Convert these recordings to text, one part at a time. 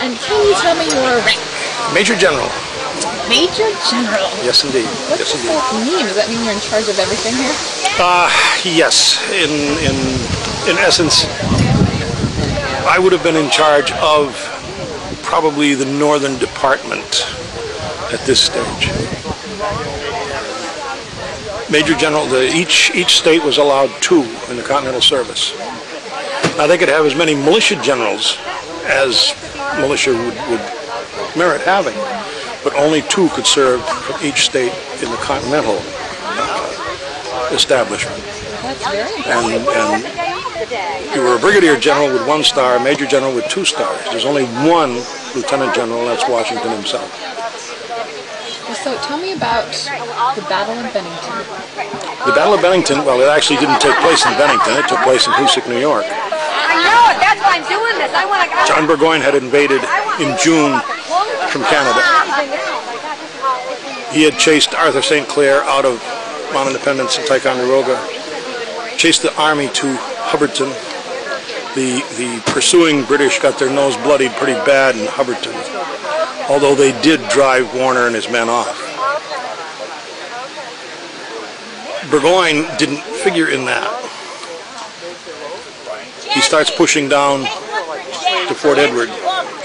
And can you tell me your rank? Major General. Major General? Yes, indeed. What does that mean? Does that mean you're in charge of everything here? Yes. In essence, I would have been in charge of probably the northern department at this stage. Major General, each state was allowed 2 in the Continental Service. Now they could have as many militia generals as militia would merit having, but only 2 could serve from each state in the Continental establishment. That's very important. And you were a Brigadier General with 1 star, a Major General with 2 stars. There's only 1 Lieutenant General, and that's Washington himself. So tell me about the Battle of Bennington. The Battle of Bennington, well, it actually didn't take place in Bennington. It took place in Hoosick, New York. I know it. That's why I'm doing this. I want to. John Burgoyne had invaded in June from Canada. He had chased Arthur St. Clair out of Mount Independence and Ticonderoga, chased the army to Hubbardton. The pursuing British got their nose bloodied pretty bad in Hubbardton, although they did drive Warner and his men off. Burgoyne didn't figure in that. He starts pushing down to Fort Edward.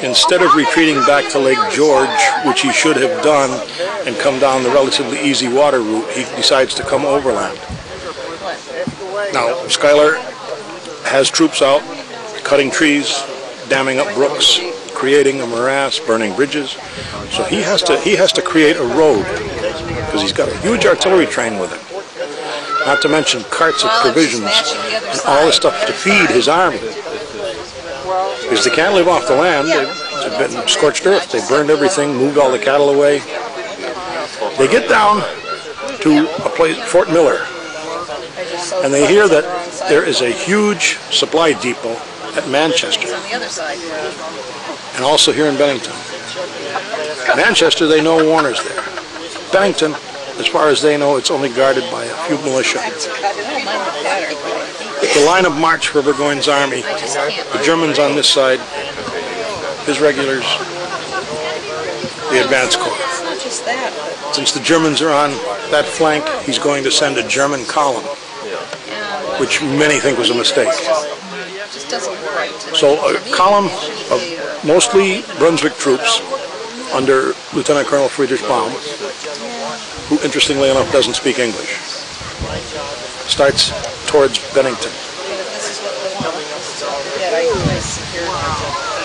Instead of retreating back to Lake George, which he should have done, and come down the relatively easy water route, he decides to come overland. Now, Schuyler has troops out, cutting trees, damming up brooks, creating a morass, burning bridges. So he has to create a road, because he's got a huge artillery train with him. Not to mention carts of provisions and all the stuff to feed his army. Because they can't live off the land. They've been scorched earth. They burned everything, moved all the cattle away. They get down to a place, Fort Miller, and they hear that there is a huge supply depot at Manchester, and also here in Bennington. Manchester, they know Warner's there. Bennington, as far as they know, it's only guarded by a few militia. The line of march for Burgoyne's army, the Germans on this side, his regulars, the advance corps. Since the Germans are on that flank, he's going to send a German column, which many think was a mistake. So a column of mostly Brunswick troops under Lieutenant Colonel Friedrich Baum, who interestingly enough doesn't speak English, starts towards Bennington.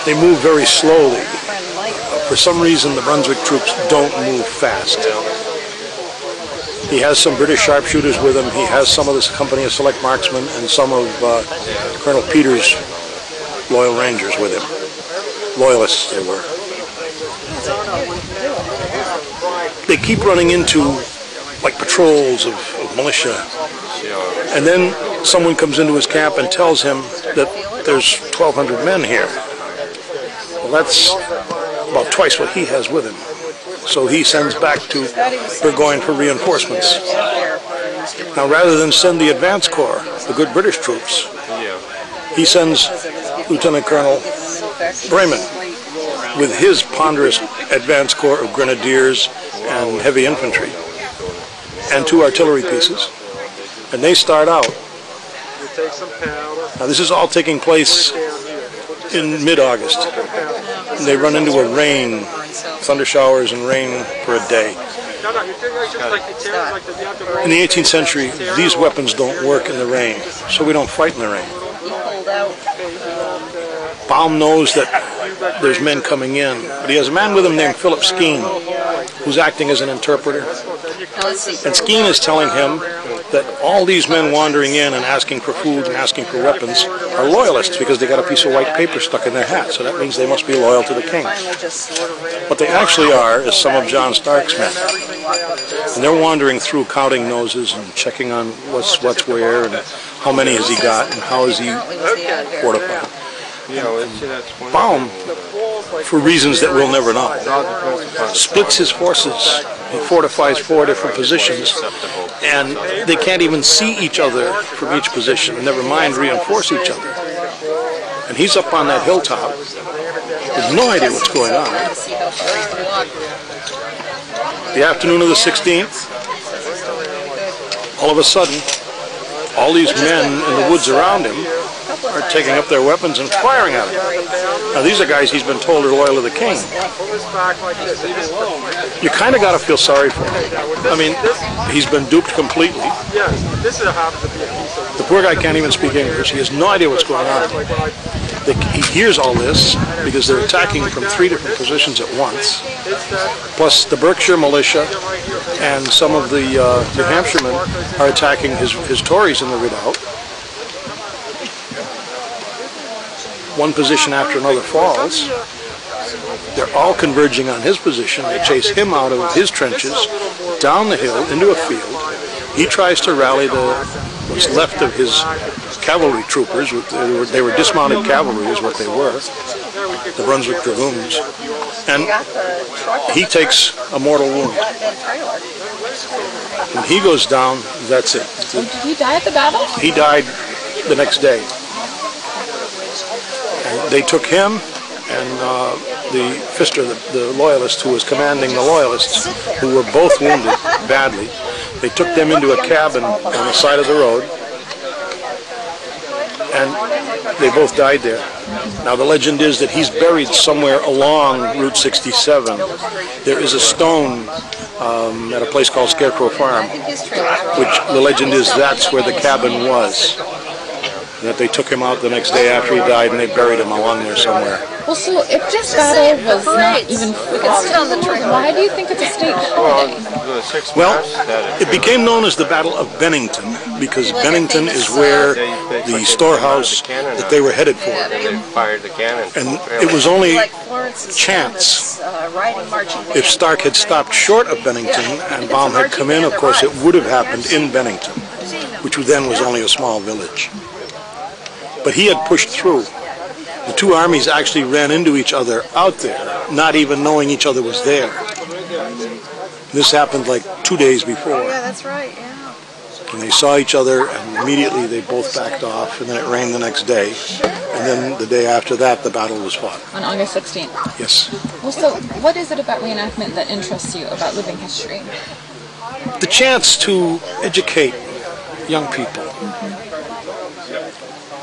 They move very slowly. For some reason, the Brunswick troops don't move fast. He has some British sharpshooters with him. He has some of this company of select marksmen and some of Colonel Peters' loyal rangers with him. Loyalists they were. They keep running into like patrols of militia, and then someone comes into his camp and tells him that there's 1,200 men here. Well, that's about twice what he has with him. So he sends back to Burgoyne for reinforcements. Now, rather than send the advance corps, the good British troops, he sends Lieutenant Colonel Bremen with his ponderous advance corps of grenadiers and heavy infantry and 2 artillery pieces. And they start out. Now, this is all taking place in mid-August. And they run into a rain, thunder showers and rain for a day. In the 18th century, these weapons don't work in the rain, so we don't fight in the rain. Baum knows that there's men coming in, but he has a man with him named Philip Skeen, who's acting as an interpreter. And Skeen is telling him that all these men wandering in and asking for food and asking for weapons are loyalists because they got a piece of white paper stuck in their hat, so that means they must be loyal to the king. What they actually are is some of John Stark's men. And they're wandering through counting noses and checking on what's where and how many has he got and how is he fortified. Baum, for reasons that we'll never know, splits his forces. He fortifies 4 different positions, and they can't even see each other from each position, never mind reinforce each other. And he's up on that hilltop, They have no idea what's going on. The afternoon of the 16th, all of a sudden, all these men in the woods around him are taking up their weapons and firing at him. Now these are guys he's been told are loyal to the king. You kind of got to feel sorry for him. I mean, he's been duped completely. The poor guy can't even speak English. He has no idea what's going on. He hears all this because they're attacking from 3 different positions at once. Plus the Berkshire militia and some of the New Hampshire men are attacking his Tories in the redoubt. One position after another falls. They're all converging on his position. They chase him out of his trenches, down the hill, into a field. He tries to rally what's left of his cavalry troopers. They were dismounted cavalry is what they were, the Brunswick Dragoons. And he takes a mortal wound. When he goes down, that's it. Did he die at the battle? He died the next day. And they took him and the Pfister, the loyalist who was commanding the loyalists, who were both wounded badly. They took them into a cabin on the side of the road, and they both died there. Now the legend is that he's buried somewhere along Route 67. There is a stone at a place called Scarecrow Farm, which the legend is that's where the cabin was. That they took him out the next day after he died and they buried him along there somewhere. Well, so if this battle was not even fought, why do you think it's a state holiday? Well, it became known as the Battle of Bennington because Bennington is where the storehouse that they were headed for. And it was only chance. If Stark had stopped short of Bennington and Baum had come in, of course, it would have happened in Bennington, which then was only a small village. But he had pushed through. The two armies actually ran into each other out there, not even knowing each other was there. This happened like 2 days before. Yeah, that's right, yeah. And they saw each other, and immediately they both backed off, and then it rained the next day. And then the day after that, the battle was fought. On August 16th? Yes. Well, so what is it about reenactment that interests you about living history? The chance to educate young people.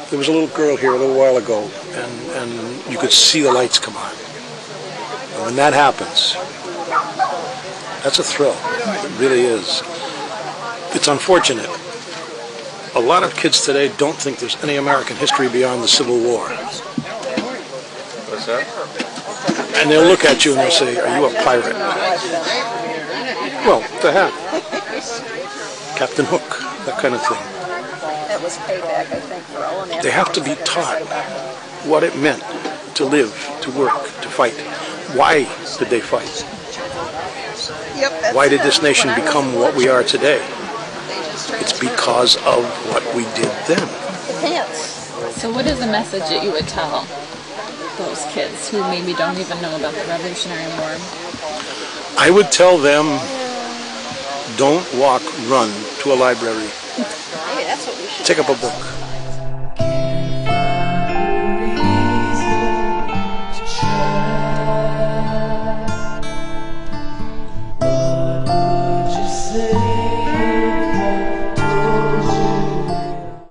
There was a little girl here a little while ago, and you could see the lights come on. And when that happens, that's a thrill. It really is. It's unfortunate. A lot of kids today don't think there's any American history beyond the Civil War. What's that? And they'll look at you and they'll say, "Are you a pirate?" Well, to heck. Captain Hook, that kind of thing. That was payback, I think, for all of that. They have to be taught what it meant to live, to work, to fight. Why did they fight? Yep, Why did this nation become what we are today? It's because of what we did then. the pants. So what is the message that you would tell those kids who maybe don't even know about the Revolutionary War? I would tell them, don't walk, run to a library. Hey, that's what we should Take up a book.